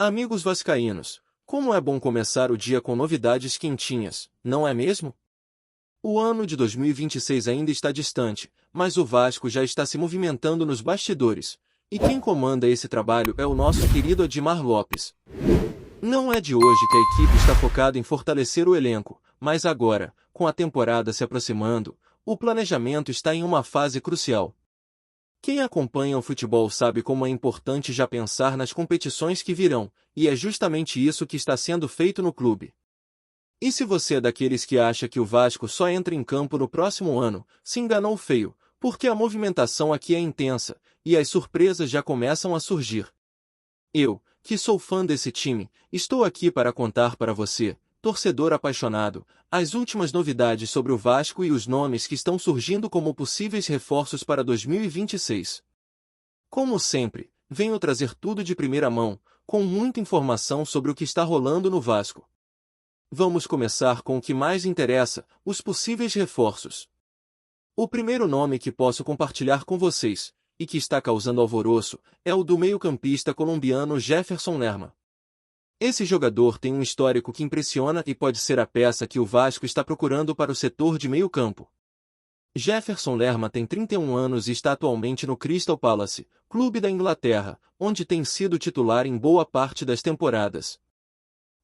Amigos vascaínos, como é bom começar o dia com novidades quentinhas, não é mesmo? O ano de 2026 ainda está distante, mas o Vasco já está se movimentando nos bastidores, e quem comanda esse trabalho é o nosso querido Admar Lopes. Não é de hoje que a equipe está focada em fortalecer o elenco, mas agora, com a temporada se aproximando, o planejamento está em uma fase crucial. Quem acompanha o futebol sabe como é importante já pensar nas competições que virão, e é justamente isso que está sendo feito no clube. E se você é daqueles que acha que o Vasco só entra em campo no próximo ano, se enganou feio, porque a movimentação aqui é intensa, e as surpresas já começam a surgir. Eu, que sou fã desse time, estou aqui para contar para você, torcedor apaixonado, as últimas novidades sobre o Vasco e os nomes que estão surgindo como possíveis reforços para 2026. Como sempre, venho trazer tudo de primeira mão, com muita informação sobre o que está rolando no Vasco. Vamos começar com o que mais interessa, os possíveis reforços. O primeiro nome que posso compartilhar com vocês, e que está causando alvoroço, é o do meio-campista colombiano Jefferson Lerma. Esse jogador tem um histórico que impressiona e pode ser a peça que o Vasco está procurando para o setor de meio-campo. Jefferson Lerma tem 31 anos e está atualmente no Crystal Palace, clube da Inglaterra, onde tem sido titular em boa parte das temporadas.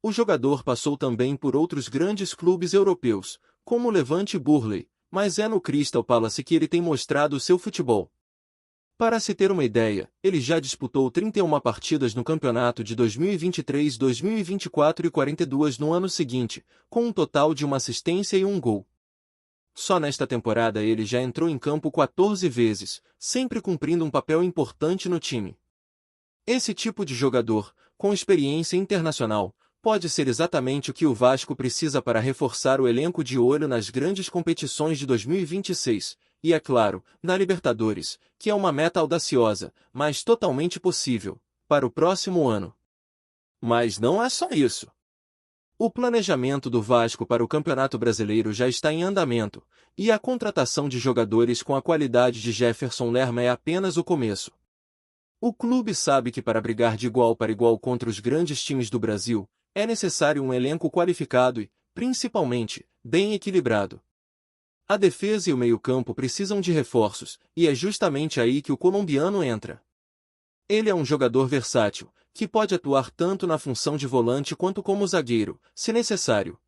O jogador passou também por outros grandes clubes europeus, como o Levante e Burnley, mas é no Crystal Palace que ele tem mostrado seu futebol. Para se ter uma ideia, ele já disputou 31 partidas no campeonato de 2023, 2024 e 42 no ano seguinte, com um total de uma assistência e um gol. Só nesta temporada ele já entrou em campo 14 vezes, sempre cumprindo um papel importante no time. Esse tipo de jogador, com experiência internacional, pode ser exatamente o que o Vasco precisa para reforçar o elenco de olho nas grandes competições de 2026, e é claro, na Libertadores, que é uma meta audaciosa, mas totalmente possível, para o próximo ano. Mas não é só isso. O planejamento do Vasco para o Campeonato Brasileiro já está em andamento, e a contratação de jogadores com a qualidade de Jefferson Lerma é apenas o começo. O clube sabe que para brigar de igual para igual contra os grandes times do Brasil, é necessário um elenco qualificado e, principalmente, bem equilibrado. A defesa e o meio-campo precisam de reforços, e é justamente aí que o colombiano entra. Ele é um jogador versátil, que pode atuar tanto na função de volante quanto como zagueiro, se necessário.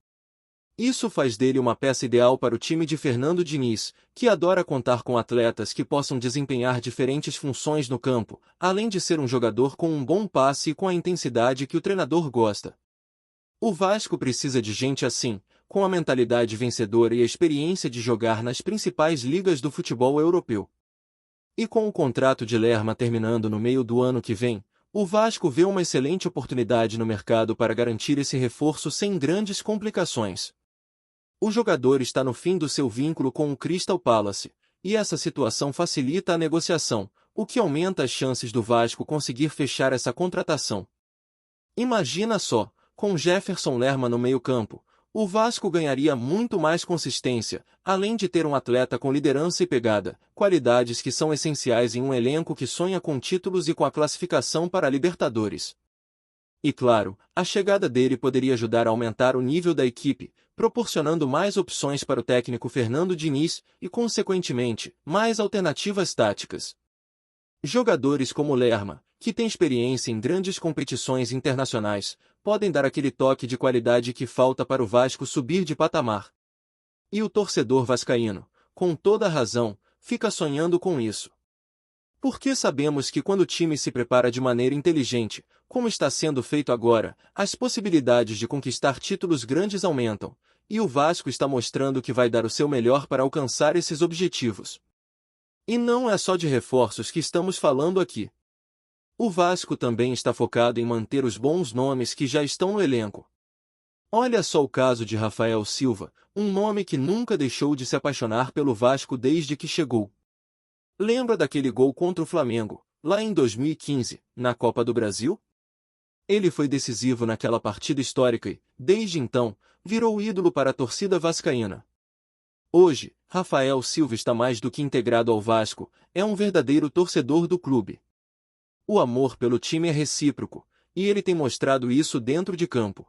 Isso faz dele uma peça ideal para o time de Fernando Diniz, que adora contar com atletas que possam desempenhar diferentes funções no campo, além de ser um jogador com um bom passe e com a intensidade que o treinador gosta. O Vasco precisa de gente assim, com a mentalidade vencedora e a experiência de jogar nas principais ligas do futebol europeu. E com o contrato de Lerma terminando no meio do ano que vem, o Vasco vê uma excelente oportunidade no mercado para garantir esse reforço sem grandes complicações. O jogador está no fim do seu vínculo com o Crystal Palace, e essa situação facilita a negociação, o que aumenta as chances do Vasco conseguir fechar essa contratação. Imagina só, com Jefferson Lerma no meio-campo, o Vasco ganharia muito mais consistência, além de ter um atleta com liderança e pegada, qualidades que são essenciais em um elenco que sonha com títulos e com a classificação para a Libertadores. E claro, a chegada dele poderia ajudar a aumentar o nível da equipe, proporcionando mais opções para o técnico Fernando Diniz e, consequentemente, mais alternativas táticas. Jogadores como Lerma, que tem experiência em grandes competições internacionais, podem dar aquele toque de qualidade que falta para o Vasco subir de patamar. E o torcedor vascaíno, com toda a razão, fica sonhando com isso. Porque sabemos que quando o time se prepara de maneira inteligente, como está sendo feito agora, as possibilidades de conquistar títulos grandes aumentam, e o Vasco está mostrando que vai dar o seu melhor para alcançar esses objetivos. E não é só de reforços que estamos falando aqui. O Vasco também está focado em manter os bons nomes que já estão no elenco. Olha só o caso de Rafael Silva, um nome que nunca deixou de se apaixonar pelo Vasco desde que chegou. Lembra daquele gol contra o Flamengo, lá em 2015, na Copa do Brasil? Ele foi decisivo naquela partida histórica e, desde então, virou ídolo para a torcida vascaína. Hoje, Rafael Silva está mais do que integrado ao Vasco, é um verdadeiro torcedor do clube. O amor pelo time é recíproco, e ele tem mostrado isso dentro de campo.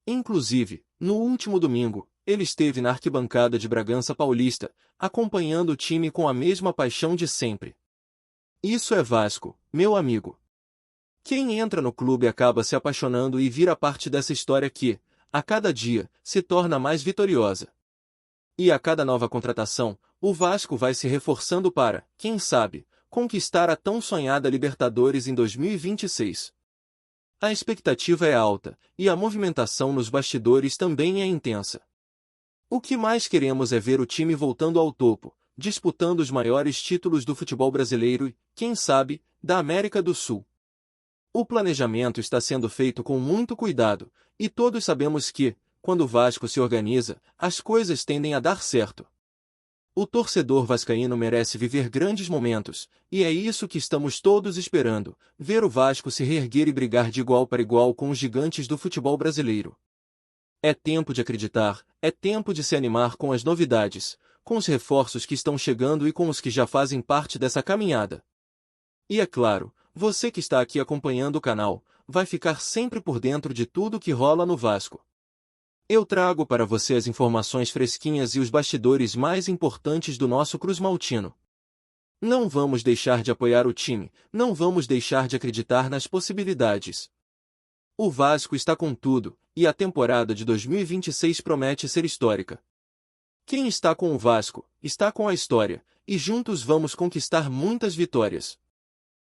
Inclusive, no último domingo, ele esteve na arquibancada de Bragança Paulista, acompanhando o time com a mesma paixão de sempre. Isso é Vasco, meu amigo. Quem entra no clube acaba se apaixonando e vira parte dessa história que, a cada dia, se torna mais vitoriosa. E a cada nova contratação, o Vasco vai se reforçando para, quem sabe, conquistar a tão sonhada Libertadores em 2026. A expectativa é alta, e a movimentação nos bastidores também é intensa. O que mais queremos é ver o time voltando ao topo, disputando os maiores títulos do futebol brasileiro e, quem sabe, da América do Sul. O planejamento está sendo feito com muito cuidado, e todos sabemos que, quando o Vasco se organiza, as coisas tendem a dar certo. O torcedor vascaíno merece viver grandes momentos, e é isso que estamos todos esperando, ver o Vasco se reerguer e brigar de igual para igual com os gigantes do futebol brasileiro. É tempo de acreditar, é tempo de se animar com as novidades, com os reforços que estão chegando e com os que já fazem parte dessa caminhada. E é claro, você que está aqui acompanhando o canal, vai ficar sempre por dentro de tudo que rola no Vasco. Eu trago para você as informações fresquinhas e os bastidores mais importantes do nosso Cruz-Maltino. Não vamos deixar de apoiar o time, não vamos deixar de acreditar nas possibilidades. O Vasco está com tudo, e a temporada de 2026 promete ser histórica. Quem está com o Vasco, está com a história, e juntos vamos conquistar muitas vitórias.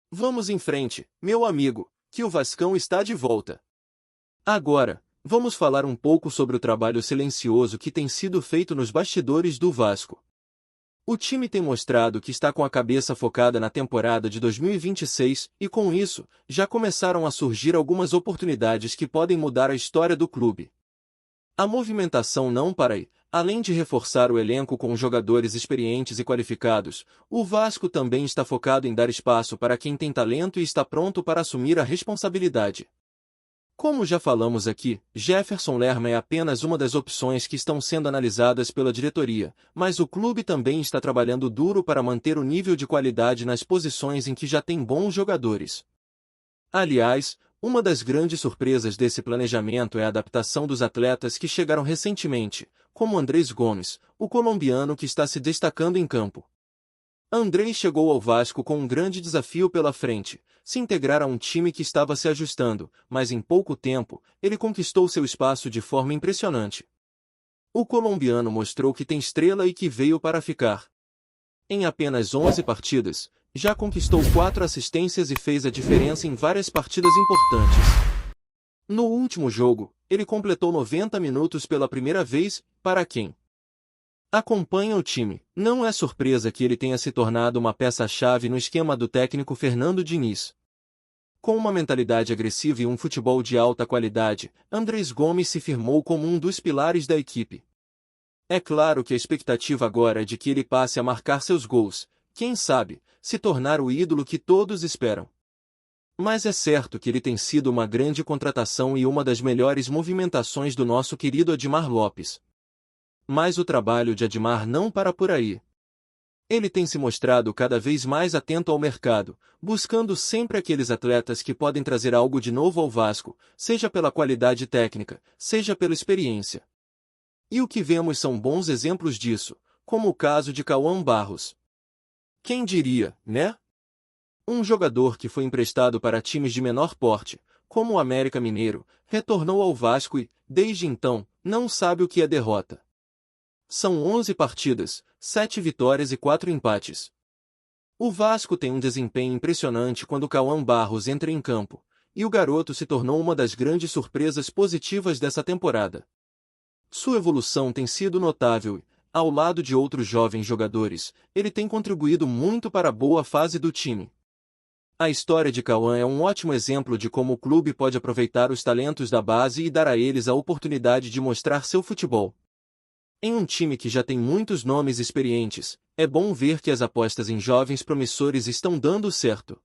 Vamos em frente, meu amigo, que o Vascão está de volta. Agora, vamos falar um pouco sobre o trabalho silencioso que tem sido feito nos bastidores do Vasco. O time tem mostrado que está com a cabeça focada na temporada de 2026 e, com isso, já começaram a surgir algumas oportunidades que podem mudar a história do clube. A movimentação não para aí. Além de reforçar o elenco com jogadores experientes e qualificados, o Vasco também está focado em dar espaço para quem tem talento e está pronto para assumir a responsabilidade. Como já falamos aqui, Jefferson Lerma é apenas uma das opções que estão sendo analisadas pela diretoria, mas o clube também está trabalhando duro para manter o nível de qualidade nas posições em que já tem bons jogadores. Aliás, uma das grandes surpresas desse planejamento é a adaptação dos atletas que chegaram recentemente, como Andrés Gomes, o colombiano que está se destacando em campo. Andrés chegou ao Vasco com um grande desafio pela frente, se integrar a um time que estava se ajustando, mas em pouco tempo, ele conquistou seu espaço de forma impressionante. O colombiano mostrou que tem estrela e que veio para ficar. Em apenas 11 partidas, já conquistou 4 assistências e fez a diferença em várias partidas importantes. No último jogo, ele completou 90 minutos pela primeira vez, para quem acompanha o time. Não é surpresa que ele tenha se tornado uma peça-chave no esquema do técnico Fernando Diniz. Com uma mentalidade agressiva e um futebol de alta qualidade, Andrés Gomes se firmou como um dos pilares da equipe. É claro que a expectativa agora é de que ele passe a marcar seus gols, quem sabe, se tornar o ídolo que todos esperam. Mas é certo que ele tem sido uma grande contratação e uma das melhores movimentações do nosso querido Admar Lopes. Mas o trabalho de Admar não para por aí. Ele tem se mostrado cada vez mais atento ao mercado, buscando sempre aqueles atletas que podem trazer algo de novo ao Vasco, seja pela qualidade técnica, seja pela experiência. E o que vemos são bons exemplos disso, como o caso de Cauã Barros. Quem diria, né? Um jogador que foi emprestado para times de menor porte, como o América Mineiro, retornou ao Vasco e, desde então, não sabe o que é derrota. São 11 partidas, 7 vitórias e 4 empates. O Vasco tem um desempenho impressionante quando Cauã Barros entra em campo, e o garoto se tornou uma das grandes surpresas positivas dessa temporada. Sua evolução tem sido notável e, ao lado de outros jovens jogadores, ele tem contribuído muito para a boa fase do time. A história de Cauã é um ótimo exemplo de como o clube pode aproveitar os talentos da base e dar a eles a oportunidade de mostrar seu futebol. Em um time que já tem muitos nomes experientes, é bom ver que as apostas em jovens promissores estão dando certo.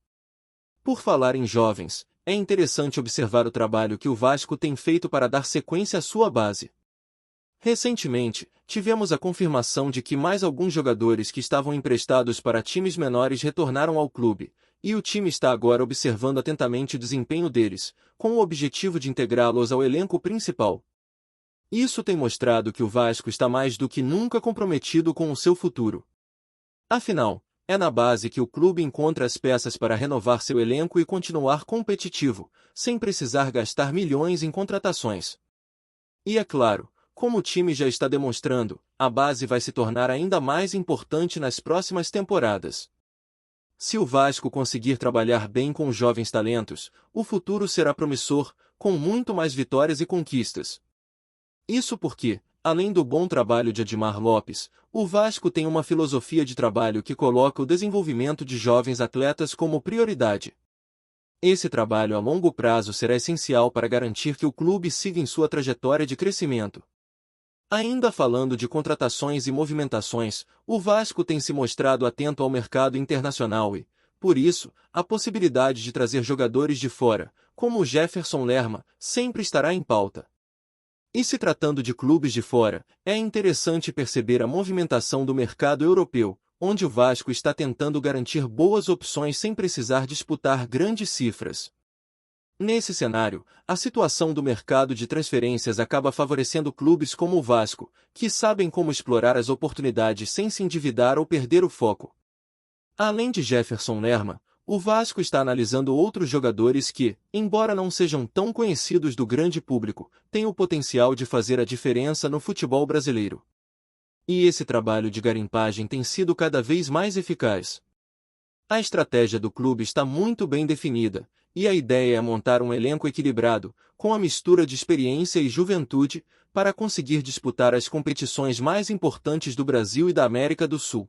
Por falar em jovens, é interessante observar o trabalho que o Vasco tem feito para dar sequência à sua base. Recentemente, tivemos a confirmação de que mais alguns jogadores que estavam emprestados para times menores retornaram ao clube, e o time está agora observando atentamente o desempenho deles, com o objetivo de integrá-los ao elenco principal. Isso tem mostrado que o Vasco está mais do que nunca comprometido com o seu futuro. Afinal, é na base que o clube encontra as peças para renovar seu elenco e continuar competitivo, sem precisar gastar milhões em contratações. E é claro, como o time já está demonstrando, a base vai se tornar ainda mais importante nas próximas temporadas. Se o Vasco conseguir trabalhar bem com os jovens talentos, o futuro será promissor, com muito mais vitórias e conquistas. Isso porque, além do bom trabalho de Edmar Lopes, o Vasco tem uma filosofia de trabalho que coloca o desenvolvimento de jovens atletas como prioridade. Esse trabalho a longo prazo será essencial para garantir que o clube siga em sua trajetória de crescimento. Ainda falando de contratações e movimentações, o Vasco tem se mostrado atento ao mercado internacional e, por isso, a possibilidade de trazer jogadores de fora, como o Jefferson Lerma, sempre estará em pauta. E se tratando de clubes de fora, é interessante perceber a movimentação do mercado europeu, onde o Vasco está tentando garantir boas opções sem precisar disputar grandes cifras. Nesse cenário, a situação do mercado de transferências acaba favorecendo clubes como o Vasco, que sabem como explorar as oportunidades sem se endividar ou perder o foco. Além de Jefferson Lerma, o Vasco está analisando outros jogadores que, embora não sejam tão conhecidos do grande público, têm o potencial de fazer a diferença no futebol brasileiro. E esse trabalho de garimpagem tem sido cada vez mais eficaz. A estratégia do clube está muito bem definida, e a ideia é montar um elenco equilibrado, com a mistura de experiência e juventude, para conseguir disputar as competições mais importantes do Brasil e da América do Sul.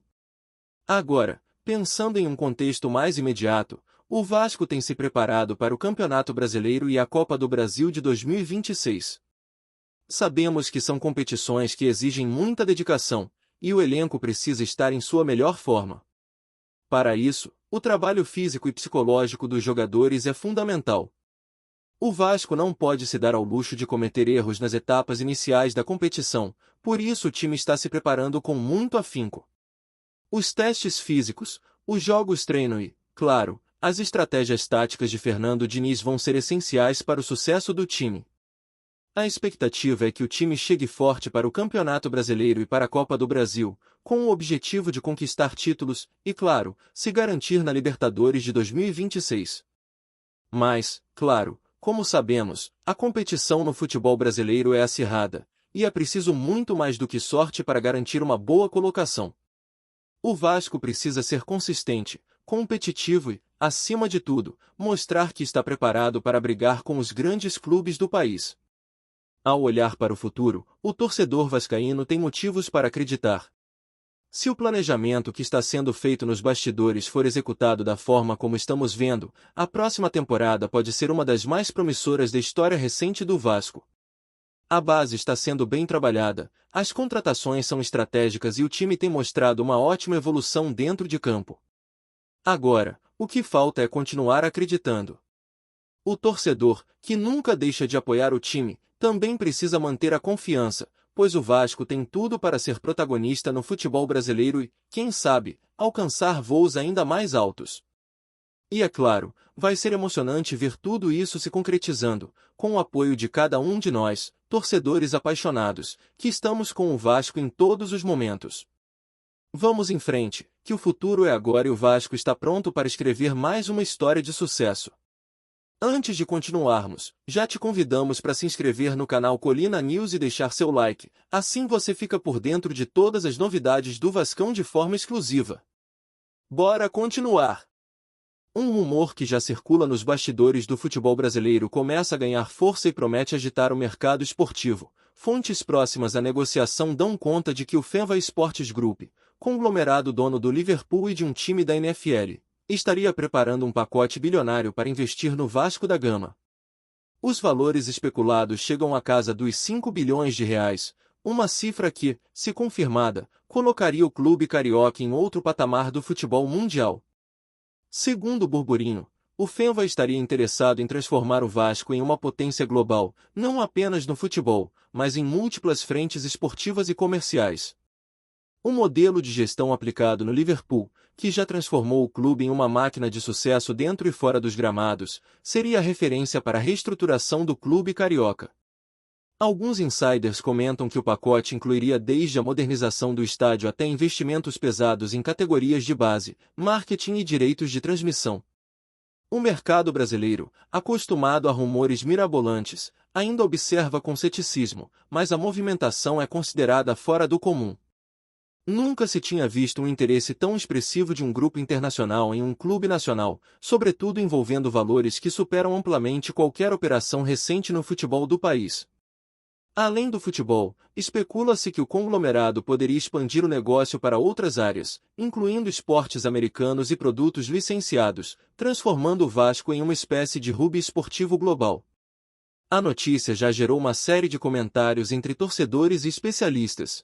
Agora, pensando em um contexto mais imediato, o Vasco tem se preparado para o Campeonato Brasileiro e a Copa do Brasil de 2026. Sabemos que são competições que exigem muita dedicação, e o elenco precisa estar em sua melhor forma. Para isso, o trabalho físico e psicológico dos jogadores é fundamental. O Vasco não pode se dar ao luxo de cometer erros nas etapas iniciais da competição, por isso o time está se preparando com muito afinco. Os testes físicos, os jogos treino e, claro, as estratégias táticas de Fernando Diniz vão ser essenciais para o sucesso do time. A expectativa é que o time chegue forte para o Campeonato Brasileiro e para a Copa do Brasil, com o objetivo de conquistar títulos e, claro, se garantir na Libertadores de 2026. Mas, claro, como sabemos, a competição no futebol brasileiro é acirrada, e é preciso muito mais do que sorte para garantir uma boa colocação. O Vasco precisa ser consistente, competitivo e, acima de tudo, mostrar que está preparado para brigar com os grandes clubes do país. Ao olhar para o futuro, o torcedor vascaíno tem motivos para acreditar. Se o planejamento que está sendo feito nos bastidores for executado da forma como estamos vendo, a próxima temporada pode ser uma das mais promissoras da história recente do Vasco. A base está sendo bem trabalhada, as contratações são estratégicas e o time tem mostrado uma ótima evolução dentro de campo. Agora, o que falta é continuar acreditando. O torcedor, que nunca deixa de apoiar o time, também precisa manter a confiança, pois o Vasco tem tudo para ser protagonista no futebol brasileiro e, quem sabe, alcançar voos ainda mais altos. E é claro, vai ser emocionante ver tudo isso se concretizando, com o apoio de cada um de nós, torcedores apaixonados, que estamos com o Vasco em todos os momentos. Vamos em frente, que o futuro é agora e o Vasco está pronto para escrever mais uma história de sucesso. Antes de continuarmos, já te convidamos para se inscrever no canal Colina News e deixar seu like, assim você fica por dentro de todas as novidades do Vascão de forma exclusiva. Bora continuar! Um rumor que já circula nos bastidores do futebol brasileiro começa a ganhar força e promete agitar o mercado esportivo. Fontes próximas à negociação dão conta de que o Fenway Sports Group, conglomerado dono do Liverpool e de um time da NFL, estaria preparando um pacote bilionário para investir no Vasco da Gama. Os valores especulados chegam à casa dos 5 bilhões de reais, uma cifra que, se confirmada, colocaria o clube carioca em outro patamar do futebol mundial. Segundo o burburinho, o Fenway estaria interessado em transformar o Vasco em uma potência global, não apenas no futebol, mas em múltiplas frentes esportivas e comerciais. Um modelo de gestão aplicado no Liverpool, que já transformou o clube em uma máquina de sucesso dentro e fora dos gramados, seria a referência para a reestruturação do clube carioca. Alguns insiders comentam que o pacote incluiria desde a modernização do estádio até investimentos pesados em categorias de base, marketing e direitos de transmissão. O mercado brasileiro, acostumado a rumores mirabolantes, ainda observa com ceticismo, mas a movimentação é considerada fora do comum. Nunca se tinha visto um interesse tão expressivo de um grupo internacional em um clube nacional, sobretudo envolvendo valores que superam amplamente qualquer operação recente no futebol do país. Além do futebol, especula-se que o conglomerado poderia expandir o negócio para outras áreas, incluindo esportes americanos e produtos licenciados, transformando o Vasco em uma espécie de hub esportivo global. A notícia já gerou uma série de comentários entre torcedores e especialistas.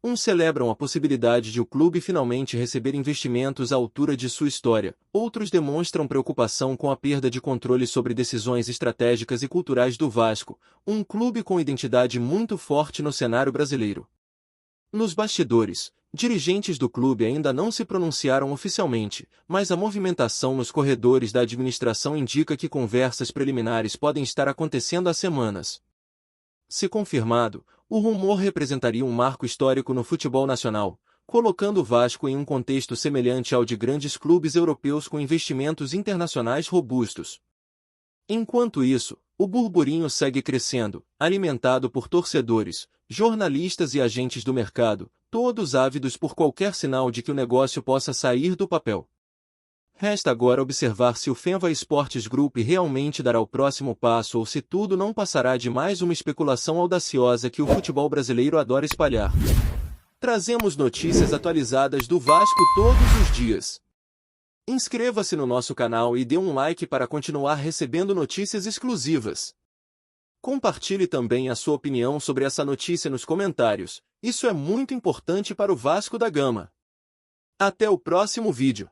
Uns celebram a possibilidade de o clube finalmente receber investimentos à altura de sua história, outros demonstram preocupação com a perda de controle sobre decisões estratégicas e culturais do Vasco, um clube com identidade muito forte no cenário brasileiro. Nos bastidores, dirigentes do clube ainda não se pronunciaram oficialmente, mas a movimentação nos corredores da administração indica que conversas preliminares podem estar acontecendo há semanas. Se confirmado, o rumor representaria um marco histórico no futebol nacional, colocando o Vasco em um contexto semelhante ao de grandes clubes europeus com investimentos internacionais robustos. Enquanto isso, o burburinho segue crescendo, alimentado por torcedores, jornalistas e agentes do mercado, todos ávidos por qualquer sinal de que o negócio possa sair do papel. Resta agora observar se o Fenva Esportes Group realmente dará o próximo passo ou se tudo não passará de mais uma especulação audaciosa que o futebol brasileiro adora espalhar. Trazemos notícias atualizadas do Vasco todos os dias. Inscreva-se no nosso canal e dê um like para continuar recebendo notícias exclusivas. Compartilhe também a sua opinião sobre essa notícia nos comentários, isso é muito importante para o Vasco da Gama. Até o próximo vídeo.